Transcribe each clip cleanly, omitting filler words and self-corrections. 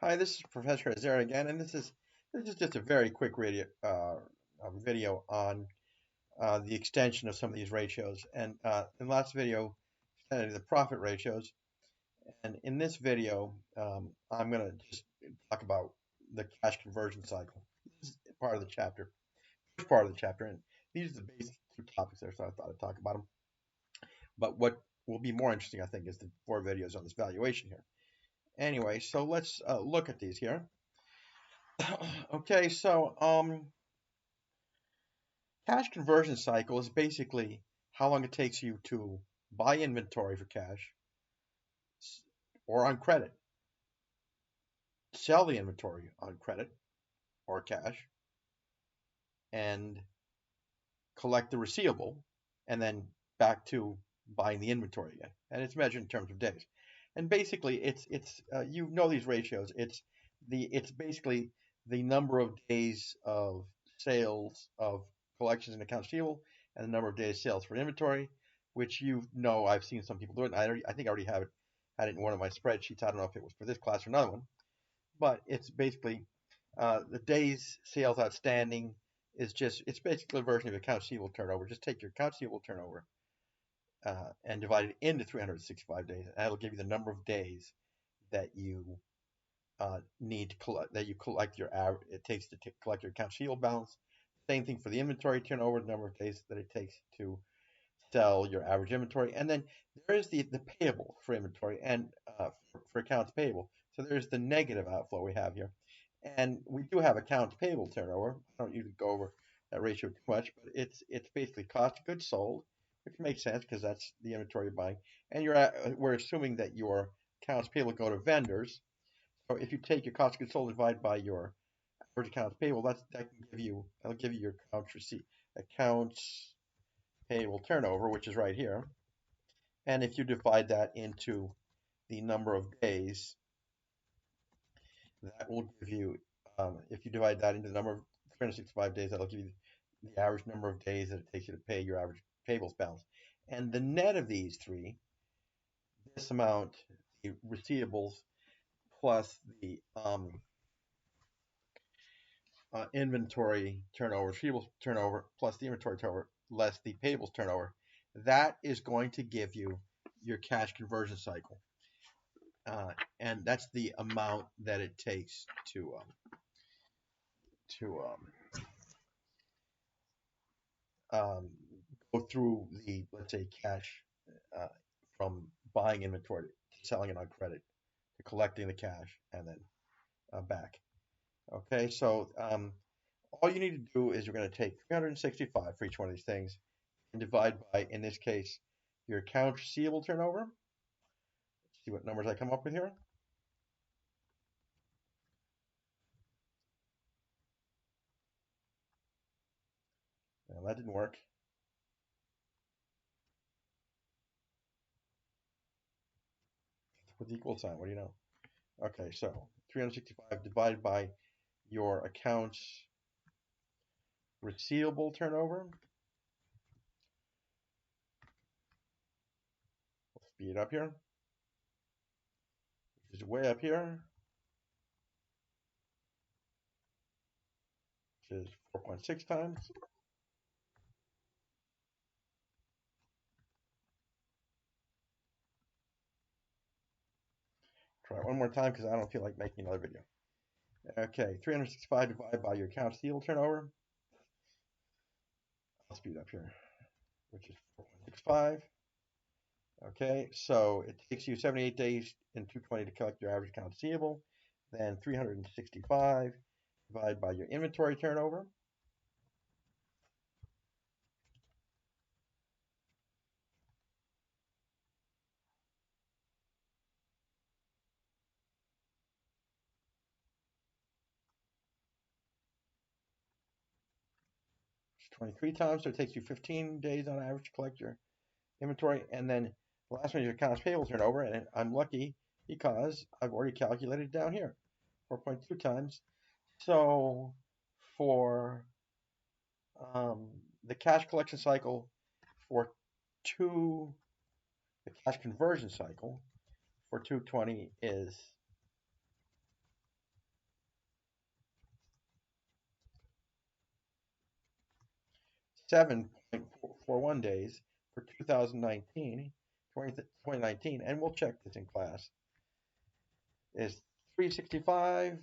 Hi, this is Professor Azera again, and this is just a very quick video on the extension of some of these ratios. And in the last video, studied the profit ratios, and in this video, I'm going to just talk about the cash conversion cycle. This is part of the chapter, first part of the chapter, and these are the basic two topics there, so I thought I'd talk about them. But what will be more interesting, I think, is the four videos on this valuation here. Anyway, so let's look at these here. Okay, so cash conversion cycle is basically how long it takes you to buy inventory for cash or on credit, sell the inventory on credit or cash, and collect the receivable, and then back to buying the inventory again. And it's measured in terms of days. And basically, it's you know these ratios. It's basically the number of days of sales of collections and accounts receivable, and the number of days sales for inventory, which you know I've seen some people do it. I think I already have it had it in one of my spreadsheets. I don't know if it was for this class or another one, but it's basically the days sales outstanding is just it's basically a version of accounts receivable turnover. Just take your accounts receivable turnover and divide it into 365 days. And that'll give you the number of days that you need to collect, that you collect your average, it takes to collect your accounts receivable balance. Same thing for the inventory turnover, the number of days that it takes to sell your average inventory. And then there is the payable for inventory and for accounts payable. So there's the negative outflow we have here. And we do have accounts payable turnover. I don't usually go over that ratio too much, but it's basically cost of goods sold, which makes sense because that's the inventory you're buying. And we're assuming that your accounts payable go to vendors. So if you take your cost of goods sold divided by your average accounts payable, that'll give you your accounts payable turnover, which is right here. And if you divide that into the number of days, that will give you, if you divide that into the number of 365 days, that'll give you the average number of days that it takes you to pay your average payables balance. And the net of these three, this amount, the receivables plus the inventory turnover, receivables turnover plus the inventory turnover less the payables turnover, that is going to give you your cash conversion cycle. And that's the amount that it takes to go through the, let's say, cash uh, from buying inventory to selling it on credit to collecting the cash and then back. Okay, so all you need to do is you're going to take 365 for each one of these things and divide by, in this case, your accounts receivable turnover. Let's see what numbers I come up with here. Well, that didn't work. Put the equal sign. What do you know? Okay, so 365 divided by your accounts receivable turnover. We'll speed up here. Which is way up here, which is 4.6 times. Try it one more time because I don't feel like making another video. Okay, 365 divided by your accounts receivable turnover. I'll speed up here, which is 4.65. Okay, so it takes you 78 days and 220 to collect your average accounts receivable. Then 365 divided by your inventory turnover. 23 times, so it takes you 15 days on average to collect your inventory. And then the last one is your accounts payable turnover, and I'm lucky because I've already calculated down here, 4.2 times. So for the cash collection cycle for two, the cash conversion cycle for 220 is 7.41 days for 2019, and we'll check this in class, is 365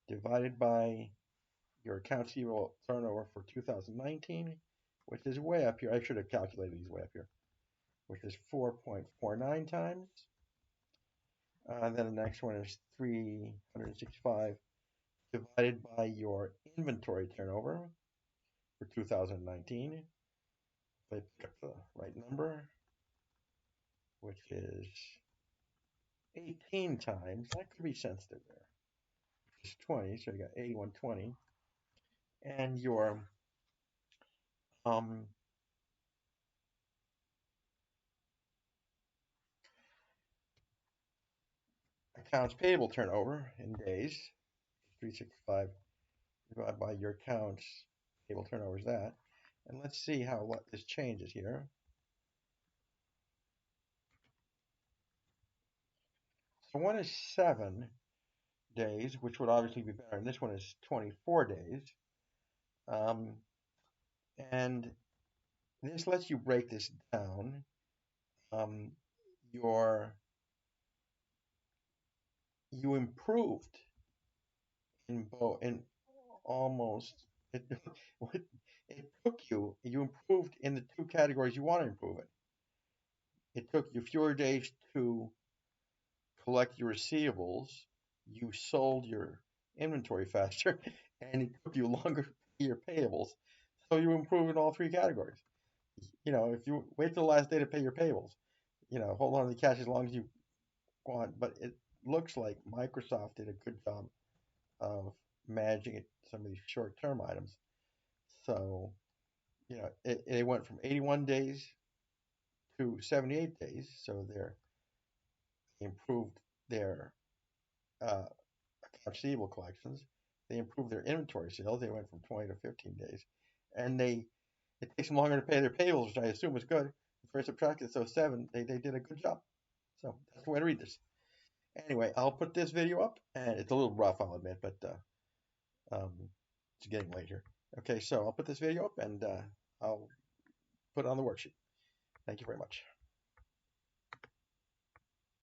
divided by your accounts receivable turnover for 2019, which is way up here. I should have calculated these way up here, which is 4.49 times. Then the next one is 365 divided by your inventory turnover for 2019. If I pick up the right number, which is 18 times, that could be sensitive there. It's 20, so you got 8120. And your accounts payable turnover in days, 365 divided by your accounts payable turnover is that. And let's see what this changes here. So one is 7 days, which would obviously be better, and this one is 24 days. And this lets you break this down. You improved in almost it, it took you improved in the two categories you want to improve in. It took you fewer days to collect your receivables. You sold your inventory faster, and it took you longer to pay your payables. So you improve in all three categories. If you wait till the last day to pay your payables, hold on to the cash as long as you want. But it looks like Microsoft did a good job of managing some of these short-term items. So, it went from 81 days to 78 days. So they improved their accounts receivable collections. They improved their inventory sales. They went from 20 to 15 days, and it takes them longer to pay their payables, which I assume is good. If I subtract it, so 7, they did a good job. So that's the way to read this. Anyway, I'll put this video up, and it's a little rough, I'll admit, but it's getting late here. Okay, so I'll put this video up, and I'll put it on the worksheet. Thank you very much.